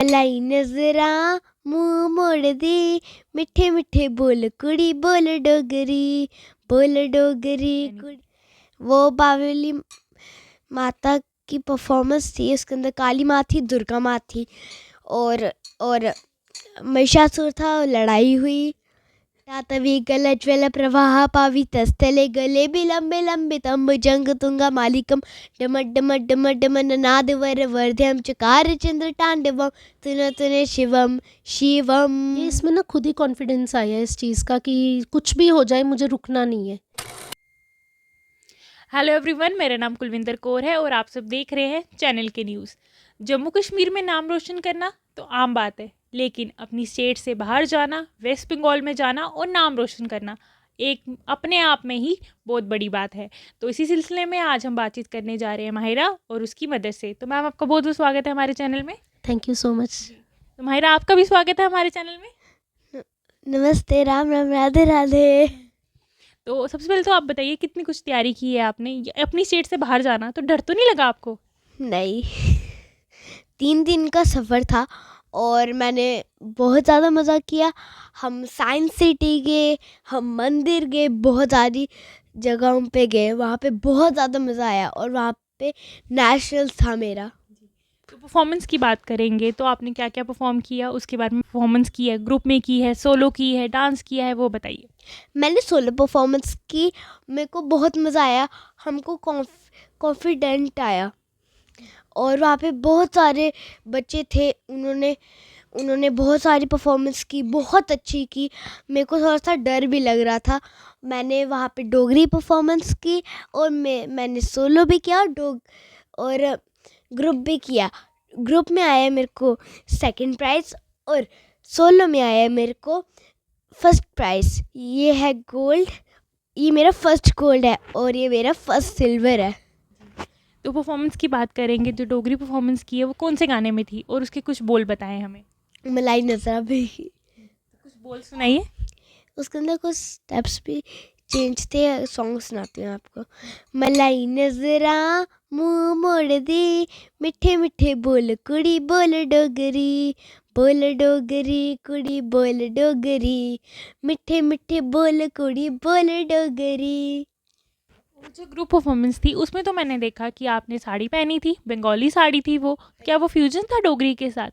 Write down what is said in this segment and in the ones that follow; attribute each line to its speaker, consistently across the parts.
Speaker 1: लाई नजरा मुंह मोड़ दे, मिठे मिठे बोल कुड़ी बोल डोगरी कुड़ी। वो बावली माता की परफॉर्मेंस थी। उसके अंदर काली माँ थी, दुर्गा माँ थी और महिषासुर था, लड़ाई हुई। तवी गल ज्वल प्रवाह पावी तस्थले गले बिलंबे लंबे तंब जंग तुंगा मालिकम डम डम डम डम नाद वर वर्ध्यम चकार चंद्र तांडवम तुने शिवम शिवम।
Speaker 2: ये इसमें ना खुद ही कॉन्फिडेंस आया इस चीज़ का कि कुछ भी हो जाए मुझे रुकना नहीं है।
Speaker 3: हेलो एवरीवन, मेरा नाम कुलविंदर कौर है और आप सब देख रहे हैं चैनल के न्यूज़। जम्मू कश्मीर में नाम रोशन करना तो आम बात है, लेकिन अपनी स्टेट से बाहर जाना, वेस्ट बंगाल में जाना और नाम रोशन करना एक अपने आप में ही बहुत बड़ी बात है। तो इसी सिलसिले में आज हम बातचीत करने जा रहे हैं माहिरा और उसकी मदद से। तो मैम, आपका बहुत बहुत स्वागत है हमारे चैनल में।
Speaker 2: Thank you so much.
Speaker 3: तो माहिरा, आपका भी स्वागत है हमारे चैनल में।
Speaker 1: नमस्ते, राम राम, राधे राधे।
Speaker 3: तो सबसे पहले तो आप बताइए, कितनी कुछ तैयारी की है आपने अपनी स्टेट से बाहर जाना, तो डर तो नहीं लगा आपको?
Speaker 1: नहीं, 3 दिन का सफ़र था और मैंने बहुत ज़्यादा मज़ा किया। हम साइंस सिटी गए, हम मंदिर गए, बहुत सारी जगहों पे गए। वहाँ पे बहुत ज़्यादा मज़ा आया और वहाँ पे नेशनल था मेरा।
Speaker 3: तो परफॉर्मेंस की बात करेंगे तो आपने क्या क्या परफॉर्म किया, उसके बारे में परफॉर्मेंस की है, ग्रुप में की है, सोलो की है, डांस किया है, वो बताइए।
Speaker 1: मैंने सोलो परफॉर्मेंस की, मेरे को बहुत मज़ा आया। हमको कॉन्फिडेंट आया और वहाँ पे बहुत सारे बच्चे थे, उन्होंने बहुत सारी परफॉर्मेंस की, बहुत अच्छी की। मेरे को थोड़ा सा डर भी लग रहा था। मैंने वहाँ पे डोगरी परफॉर्मेंस की और मैंने सोलो भी किया और ग्रुप भी किया। ग्रुप में आया मेरे को 2nd प्राइज़ और सोलो में आया मेरे को 1st प्राइज़। ये है गोल्ड, ये मेरा 1st गोल्ड है और ये मेरा 1st सिल्वर है।
Speaker 3: तो परफॉर्मेंस की बात करेंगे, जो डोगरी परफॉर्मेंस की है वो कौन से गाने में थी और उसके कुछ बोल बताएं हमें।
Speaker 1: मलाई नजरा भी,
Speaker 3: कुछ बोल सुनाइए।
Speaker 1: उसके अंदर कुछ स्टेप्स भी चेंज थे। सॉन्ग सुनाती हूँ आपको। मलाई नजरा मुंह मोड़ दे, मिठे मिठे बोल कुड़ी बोल डोगरी कुड़ी बोल डोगरी, मिठे मिठे बोल कुड़ी बोल डोगरी।
Speaker 3: और जो ग्रुप परफॉर्मेंस थी उसमें तो मैंने देखा कि आपने साड़ी पहनी थी, बंगाली साड़ी थी। वो क्या वो फ्यूजन था डोगरी के साथ?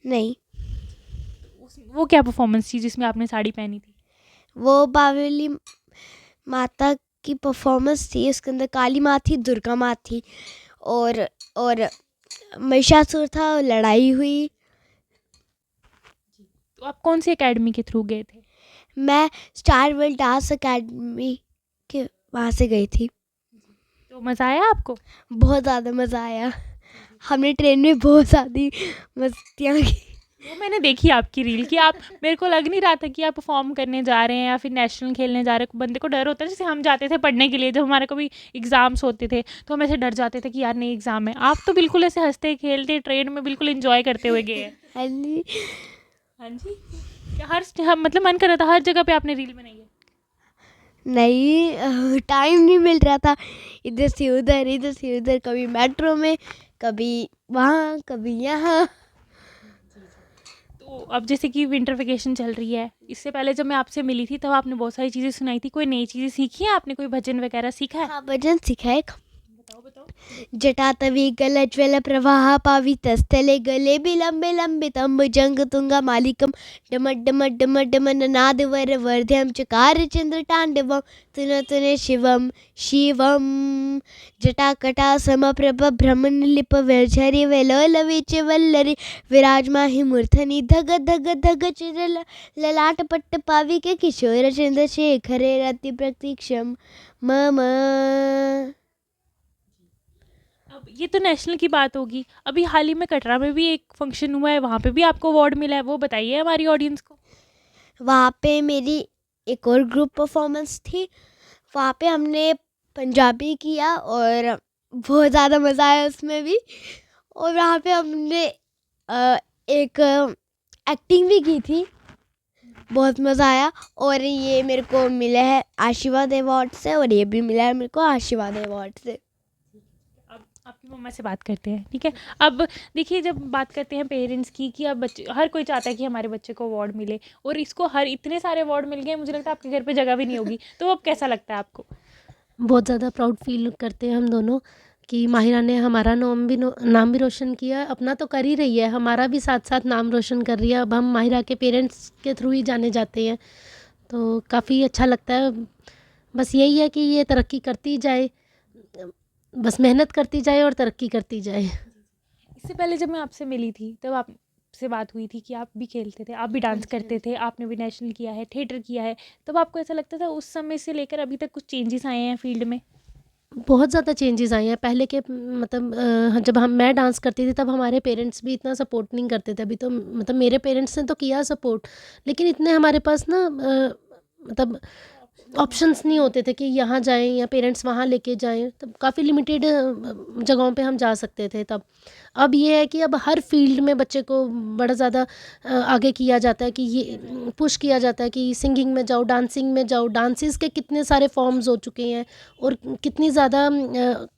Speaker 1: नहीं,
Speaker 3: वो क्या परफॉर्मेंस थी जिसमें आपने साड़ी पहनी थी?
Speaker 1: वो बावली माता की परफॉर्मेंस थी। उसके अंदर काली माँ थी, दुर्गा माँ थी और महिषासुर था, लड़ाई हुई।
Speaker 3: तो आप कौन सी एकेडमी के थ्रू गए थे?
Speaker 1: मैं स्टार वर्ल्ड डांस अकेडमी के वहाँ से गई थी।
Speaker 3: तो मज़ा आया आपको?
Speaker 1: बहुत ज़्यादा मज़ा आया। हमने ट्रेन में बहुत ज़्यादा मस्तियाँ की।
Speaker 3: वो मैंने देखी आपकी रील कि आप, मेरे को लग नहीं रहा था कि आप परफॉर्म करने जा रहे हैं या फिर नेशनल खेलने जा रहे हैं। बंदे को डर होता है, जैसे हम जाते थे पढ़ने के लिए, जब हमारे कभी एग्ज़ाम्स होते थे तो हम ऐसे डर जाते थे कि यार नहीं एग्ज़ाम है। आप तो बिल्कुल ऐसे हंसते खेलते ट्रेन में बिल्कुल एंजॉय करते हुए गए हैं।
Speaker 1: हाँ जी।
Speaker 3: हाँ जी। क्या मतलब मन कर रहा था हर जगह पे आपने रील बनाई है?
Speaker 1: नहीं, टाइम नहीं मिल रहा था। इधर से उधर, कभी मेट्रो में, कभी वहाँ, कभी यहाँ।
Speaker 3: तो अब जैसे कि विंटर वेकेशन चल रही है, इससे पहले जब मैं आपसे मिली थी तब आपने बहुत सारी चीज़ें सुनाई थी। कोई नई चीज़ें सीखी है आपने? कोई भजन वगैरह सीखा है?
Speaker 1: हाँ, भजन सीखा है।
Speaker 3: बताओ बताओ।
Speaker 1: जटातवी गल ज्वल प्रवाह पावी तस्थले गले बिलंबे लंबे तंब जंग तुंगा मालिकम डम डम डम डम नाद वर वर्ध्यम चकार चंद्र तांडवम तुने शिवम शिवम। जटाकटा समप्रभ भ्रमण लिप व्यझरि वेलोल विच वल्लरि विराजमाहि मूर्धनि धग धग धग चिर ललाट पट्ट पावी के किशोर चंद्र शेखरे रति प्रतीक्षम मम।
Speaker 3: अब ये तो नेशनल की बात होगी, अभी हाल ही में कटरा में भी एक फंक्शन हुआ है, वहाँ पे भी आपको अवार्ड मिला है, वो बताइए हमारी ऑडियंस को।
Speaker 1: वहाँ पे मेरी एक और ग्रुप परफॉर्मेंस थी। वहाँ पे हमने पंजाबी किया और बहुत ज़्यादा मज़ा आया उसमें भी। और वहाँ पे हमने एक एक्टिंग भी की थी, बहुत मज़ा आया। और ये मेरे को मिला है आशीर्वाद अवार्ड से और ये भी मिला है मेरे को आशीर्वाद अवार्ड से।
Speaker 3: अब आपकी मम्मा से बात करते हैं, ठीक है। अब देखिए, जब बात करते हैं पेरेंट्स की कि अब बच्चे, हर कोई चाहता है कि हमारे बच्चे को अवार्ड मिले, और इसको हर इतने सारे अवार्ड मिल गए, मुझे लगता है आपके घर पे जगह भी नहीं होगी, तो अब कैसा लगता है आपको?
Speaker 2: बहुत ज़्यादा प्राउड फील करते हैं हम दोनों कि माहिरा ने हमारा नाम भी रोशन किया। अपना तो कर ही रही है, हमारा भी साथ साथ नाम रोशन कर रही है। अब हम माहिरा के पेरेंट्स के थ्रू ही जाने जाते हैं, तो काफ़ी अच्छा लगता है। बस यही है कि ये तरक्की करती जाए, बस मेहनत करती जाए और तरक्की करती जाए।
Speaker 3: इससे पहले जब मैं आपसे मिली थी, तब आपसे बात हुई थी कि आप भी खेलते थे, आप भी डांस करते थे, आपने भी नेशनल किया है, थिएटर किया है, तब आपको ऐसा लगता था उस समय से लेकर अभी तक कुछ चेंजेस आए हैं फील्ड में?
Speaker 2: बहुत ज़्यादा चेंजेस आए हैं। पहले के मतलब जब मैं डांस करती थी तब हमारे पेरेंट्स भी इतना सपोर्ट नहीं करते थे। अभी तो मतलब मेरे पेरेंट्स ने तो किया सपोर्ट, लेकिन इतने हमारे पास ना मतलब ऑप्शंस नहीं होते थे कि यहाँ जाएं या पेरेंट्स वहाँ लेके जाएं। तब काफ़ी लिमिटेड जगहों पे हम जा सकते थे तब। अब ये है कि अब हर फील्ड में बच्चे को बड़ा ज़्यादा आगे किया जाता है कि ये पुश किया जाता है कि सिंगिंग में जाओ, डांसिंग में जाओ। डांसेस के कितने सारे फॉर्म्स हो चुके हैं और कितनी ज़्यादा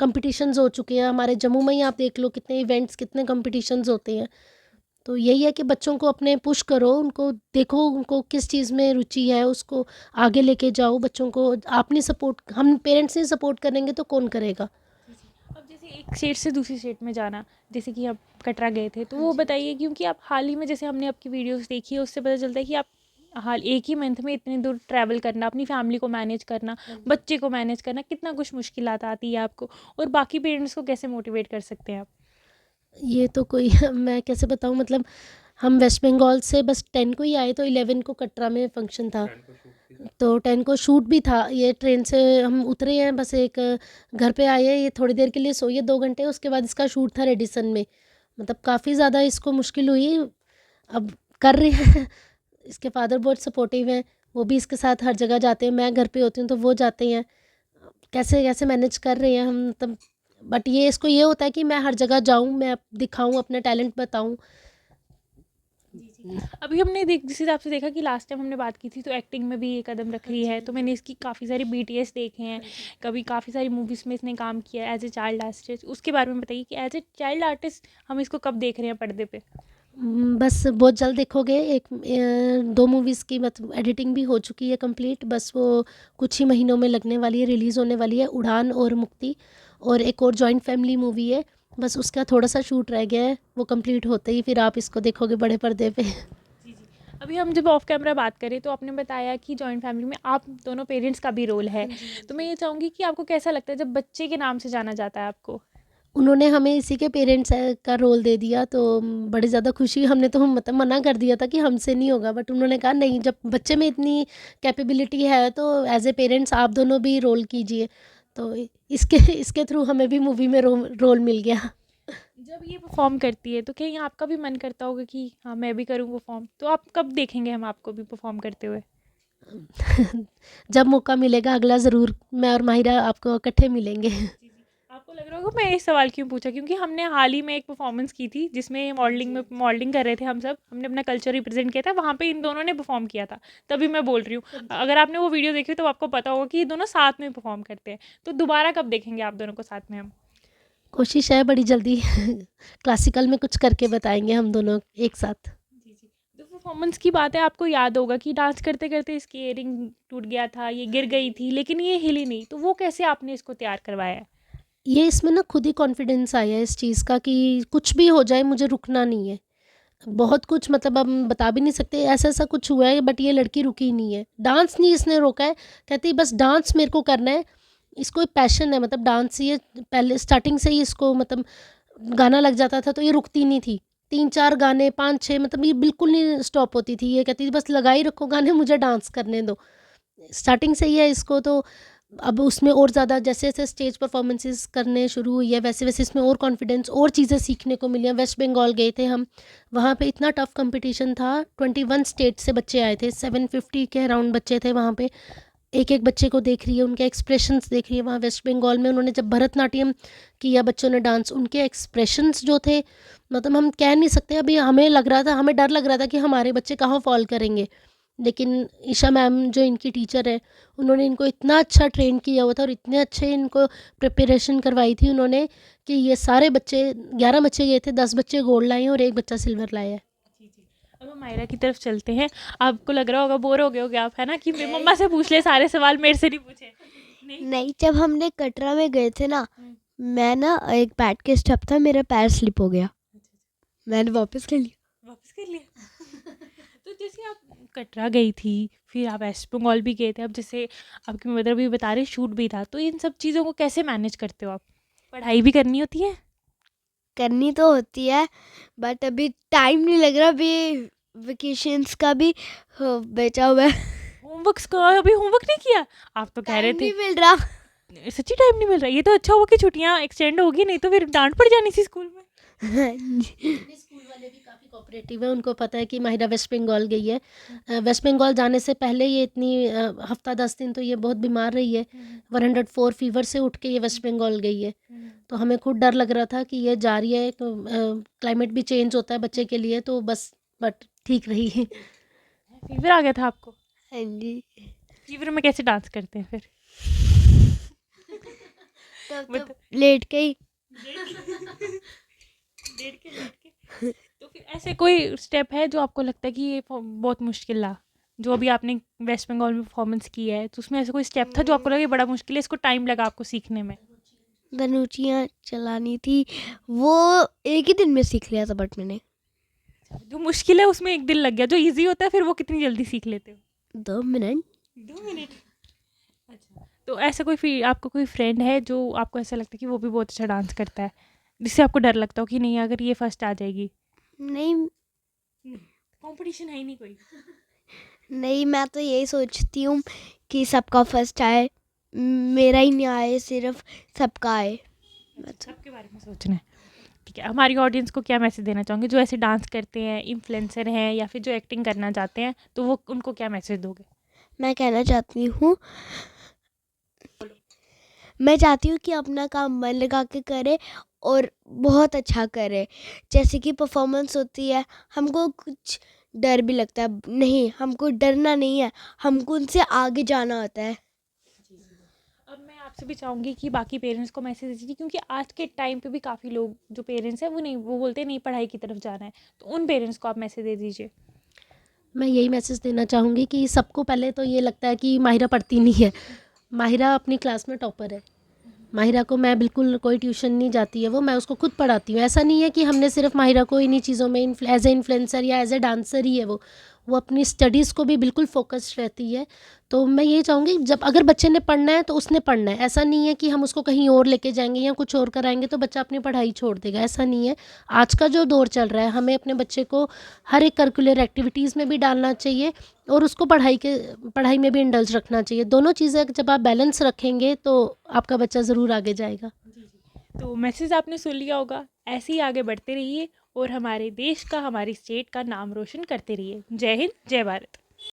Speaker 2: कंपटीशंस हो चुके हैं। हमारे जम्मू में ही आप देख लो कितने इवेंट्स, कितने कंपटीशंस होते हैं। तो यही है कि बच्चों को अपने पुश करो, उनको देखो उनको किस चीज़ में रुचि है, उसको आगे लेके जाओ। बच्चों को आप नहीं सपोर्ट, हम पेरेंट्स नहीं सपोर्ट करेंगे तो कौन करेगा।
Speaker 3: अब जैसे एक स्टेट से दूसरी स्टेट में जाना, जैसे कि आप कटरा गए थे, तो वो बताइए, क्योंकि आप हाल ही में, जैसे हमने आपकी वीडियोस देखी है, उससे पता चलता है कि आप हाल एक ही मंथ में इतने दूर ट्रैवल करना, अपनी फैमिली को मैनेज करना, बच्चे को मैनेज करना, कितना कुछ मुश्किलात आती है आपको, और बाकी पेरेंट्स को कैसे मोटिवेट कर सकते हैं आप?
Speaker 2: ये तो कोई मैं कैसे बताऊँ, मतलब हम वेस्ट बंगाल से बस 10 को ही आए, तो 11 को कटरा में फंक्शन था, तो 10 को शूट भी था। ये ट्रेन से हम उतरे हैं, बस एक घर पे आए हैं, ये थोड़ी देर के लिए सोए 2 घंटे, उसके बाद इसका शूट था रेडिसन में। मतलब काफ़ी ज़्यादा इसको मुश्किल हुई। अब कर रहे हैं इसके फादर बहुत सपोर्टिव हैं, वो भी इसके साथ हर जगह जाते हैं। मैं घर पे होती हूँ तो वो जाते हैं। कैसे कैसे मैनेज कर रहे हैं हम तब। बट ये इसको ये होता है कि मैं हर जगह जाऊँ, मैं दिखाऊँ, अपना टैलेंट बताऊँ।
Speaker 3: अभी हमने जिस हिसाब से देखा कि लास्ट टाइम हमने बात की थी, तो एक्टिंग में भी ये कदम रख रही है, तो मैंने इसकी काफ़ी सारी बीटीएस देखे हैं, कभी काफ़ी सारी मूवीज़ में इसने काम किया है एज ए चाइल्ड आर्टिस्ट। उसके बारे में बताइए कि एज ए चाइल्ड आर्टिस्ट हम इसको कब देख रहे हैं पर्दे पे?
Speaker 2: बस बहुत जल्द देखोगे। 2 मूवीज़ की मतलब एडिटिंग भी हो चुकी है कंप्लीट, बस वो कुछ ही महीनों में लगने वाली है, रिलीज़ होने वाली है। उड़ान और मुक्ति, और एक और जॉइंट फैमिली मूवी है, बस उसका थोड़ा सा शूट रह गया है। वो कंप्लीट होते ही फिर आप इसको देखोगे बड़े पर्दे पे।
Speaker 3: जी, जी। अभी हम जब ऑफ कैमरा बात करें, तो आपने बताया कि जॉइंट फैमिली में आप दोनों पेरेंट्स का भी रोल है, तो मैं ये चाहूँगी कि आपको कैसा लगता है जब बच्चे के नाम से जाना जाता है आपको?
Speaker 2: उन्होंने हमें इसी के पेरेंट्स का रोल दे दिया, तो बड़ी ज़्यादा खुशी। हमने तो मतलब मना कर दिया था कि हमसे नहीं होगा, बट उन्होंने कहा नहीं, जब बच्चे में इतनी कैपेबिलिटी है तो एज ए पेरेंट्स आप दोनों भी रोल कीजिए। तो इसके इसके थ्रू हमें भी मूवी में रोल मिल गया।
Speaker 3: जब ये परफॉर्म करती है, तो कहीं आपका भी मन करता होगा कि हाँ, मैं भी करूँ परफॉर्म, तो आप कब देखेंगे हम आपको भी परफॉर्म करते हुए?
Speaker 2: जब मौका मिलेगा अगला, ज़रूर मैं और माहिरा आपको इकट्ठे मिलेंगे।
Speaker 3: जी, जी। आपको लग रहा होगा मैं ये सवाल क्यों पूछा, क्योंकि हमने हाल ही में एक परफॉर्मेंस की थी जिसमें मॉडलिंग कर रहे थे हम सब, हमने अपना कल्चर रिप्रेजेंट किया था, वहाँ पे इन दोनों ने परफॉर्म किया था, तभी मैं बोल रही हूँ। अगर आपने वो वीडियो देखी तो आपको पता होगा कि ये दोनों साथ में परफॉर्म करते हैं, तो दोबारा कब देखेंगे आप दोनों को साथ में हम?
Speaker 2: कोशिश है बड़ी जल्दी क्लासिकल में कुछ करके बताएंगे हम दोनों एक साथ।
Speaker 3: जी, जी। तो परफॉर्मेंस की बात है, आपको याद होगा कि डांस करते-करते इसकी इयररिंग टूट गया था, ये गिर गई थी, लेकिन ये हिली नहीं, तो वो कैसे आपने इसको तैयार करवाया है?
Speaker 2: ये इसमें ना खुद ही कॉन्फिडेंस आया है इस चीज़ का कि कुछ भी हो जाए मुझे रुकना नहीं है। बहुत कुछ मतलब हम बता भी नहीं सकते, ऐसा-ऐसा कुछ हुआ है, बट ये लड़की रुकी नहीं है। डांस नहीं इसने रोका है, कहती बस डांस मेरे को करना है। इसको एक पैशन है, मतलब डांस, ये पहले स्टार्टिंग से ही इसको मतलब गाना लग जाता था तो ये रुकती नहीं थी। 3-4 गाने, 5-6, मतलब ये बिल्कुल नहीं स्टॉप होती थी। ये कहती थी बस लगा ही रखो गाने, मुझे डांस करने दो। स्टार्टिंग से ही है इसको, तो अब उसमें और ज़्यादा जैसे-जैसे स्टेज परफॉर्मेंसेस करने शुरू हुई है, वैसे-वैसे इसमें और कॉन्फिडेंस और चीज़ें सीखने को मिली हैं। वेस्ट बंगाल गए थे हम, वहाँ पे इतना टफ कंपटीशन था। 21 स्टेट से बच्चे आए थे, 750 के अराउंड बच्चे थे वहाँ पे। एक-एक बच्चे को देख रही है, उनके एक्सप्रेशंस देख रही है। वहाँ वेस्ट बंगाल में उन्होंने जब भरतनाट्यम किया बच्चों ने डांस, उनके एक्सप्रेशंस जो थे, मतलब हम कह नहीं सकते। अभी हमें लग रहा था, हमें डर लग रहा था कि हमारे बच्चे कहाँ फ़ॉल करेंगे। लेकिन ईशा मैम जो इनकी टीचर है, उन्होंने इनको इतना अच्छा ट्रेन किया हुआ था और इतने अच्छे इनको प्रिपरेशन करवाई थी उन्होंने कि ये सारे बच्चे 11 बच्चे गए थे, 10 बच्चे गोल्ड लाए हैं और एक बच्चा सिल्वर लाया है।
Speaker 3: जी जी। अब हम मायरा की तरफ चलते हैं। आपको लग रहा होगा बोर हो गए होगे आप, है ना, कि मेरी मम्मा से पूछ ले सारे सवाल, मेरे से नहीं पूछे। नहीं।
Speaker 1: नहीं, जब हमने कटरा में गए थे ना, मैं ना एक बैट के स्टेप था, मेरा पैर स्लिप हो गया, मैंने वापस कर लिया।
Speaker 3: वापस कर लिया। तो जैसे आप कटरा गई थी, फिर आप वेस्ट बंगाल भी गए थे, अब जैसे आपकी मदर भी बता रहे शूट भी था, तो इन सब चीज़ों को कैसे मैनेज करते हो आप? पढ़ाई भी करनी होती है?
Speaker 1: करनी तो होती है, बट अभी टाइम नहीं लग रहा, अभी वेकेशंस का भी बचा हुआ है,
Speaker 3: होमवर्क का अभी होमवर्क नहीं किया? आप तो कह रहे
Speaker 1: टाइम
Speaker 3: थे
Speaker 1: नहीं मिल रहा।
Speaker 3: सच्ची टाइम नहीं मिल रहा। ये तो अच्छा हुआ कि छुट्टियां एक्सटेंड होगी, नहीं तो फिर डांट पड़ जानी थी स्कूल में।
Speaker 2: स्कूल वाले भी काफ़ी कोऑपरेटिव है, उनको पता है कि माहिरा वेस्ट बंगाल गई है। वेस्ट बंगाल जाने से पहले ये इतनी हफ्ता 10 दिन तो ये बहुत बीमार रही है, 104 फीवर से उठ के ये वेस्ट बंगाल गई है। तो हमें खुद डर लग रहा था कि ये जा रही है, तो क्लाइमेट भी चेंज होता है बच्चे के लिए, तो बस बट ठीक रही है।
Speaker 3: फीवर आ गया था आपको?
Speaker 1: हाँ जी,
Speaker 3: फीवर में कैसे डांस करते हैं फिर?
Speaker 1: तो लेट के ही
Speaker 3: तो फिर ऐसे कोई स्टेप है जो आपको लगता है कि ये बहुत मुश्किल रहा, जो अभी आपने वेस्ट बंगाल में परफॉर्मेंस किया है, तो उसमें ऐसा कोई स्टेप था जो आपको लगा ये बड़ा मुश्किल है, इसको टाइम लगा आपको सीखने में?
Speaker 1: धनुचियाँ चलानी थी, वो एक ही दिन में सीख लिया था, बट मैंने
Speaker 3: जो मुश्किल है उसमें एक दिन लग गया, जो इजी होता है फिर वो कितनी जल्दी सीख लेते हो?
Speaker 1: 2 मिनट।
Speaker 3: 2 मिनट। अच्छा, तो ऐसा कोई आपको कोई फ्रेंड है जो आपको ऐसा लगता है कि वो भी बहुत अच्छा डांस करता है, जिससे आपको डर लगता हो कि नहीं अगर ये फर्स्ट आ जाएगी?
Speaker 1: नहीं
Speaker 3: कंपटीशन है ही नहीं कोई?
Speaker 1: नहीं, मैं तो यही सोचती हूँ कि सबका फर्स्ट आए, मेरा ही नहीं आए, सिर्फ सबका आए।
Speaker 3: सबके बारे में सोचना है। ठीक है, हमारी ऑडियंस को क्या मैसेज देना चाहोगे जो ऐसे डांस करते हैं, इन्फ्लुएंसर हैं या फिर जो एक्टिंग करना चाहते हैं, तो वो उनको क्या मैसेज दोगे?
Speaker 1: मैं कहना चाहती हूँ, मैं चाहती हूँ कि अपना काम मन लगा के करे और बहुत अच्छा करे। जैसे कि परफॉर्मेंस होती है, हमको कुछ डर भी लगता है, नहीं, हमको डरना नहीं है, हमको उनसे आगे जाना होता है।
Speaker 3: अब मैं आपसे भी चाहूँगी कि बाकी पेरेंट्स को मैसेज दीजिए, क्योंकि आज के टाइम पे भी काफ़ी लोग जो पेरेंट्स हैं वो बोलते हैं नहीं पढ़ाई की तरफ जाना है, तो उन पेरेंट्स को आप मैसेज दे दीजिए।
Speaker 2: मैं यही मैसेज देना चाहूँगी कि सबको पहले तो ये लगता है कि माहिरा पढ़ती नहीं है। माहिरा अपनी क्लास में टॉपर है। माहिरा को मैं बिल्कुल कोई ट्यूशन नहीं जाती है वो, मैं उसको खुद पढ़ाती हूँ। ऐसा नहीं है कि हमने सिर्फ माहिरा को इन्हीं चीज़ों में एज ए इन्फ्लुएंसर या एज ए डांसर ही है वो अपनी स्टडीज़ को भी बिल्कुल फोकस्ड रहती है। तो मैं ये चाहूँगी जब अगर बच्चे ने पढ़ना है तो उसने पढ़ना है। ऐसा नहीं है कि हम उसको कहीं और लेके जाएंगे या कुछ और कराएंगे तो बच्चा अपनी पढ़ाई छोड़ देगा, ऐसा नहीं है। आज का जो दौर चल रहा है, हमें अपने बच्चे को हर एक करिकुलर एक्टिविटीज़ में भी डालना चाहिए और उसको पढ़ाई में भी इंडल्ज रखना चाहिए। दोनों चीज़ें जब आप बैलेंस रखेंगे तो आपका बच्चा ज़रूर आगे जाएगा।
Speaker 3: तो मैसेज आपने सुन लिया होगा, ऐसे ही आगे बढ़ते रहिए और हमारे देश का, हमारी स्टेट का नाम रोशन करते रहिए। जय हिंद, जय भारत।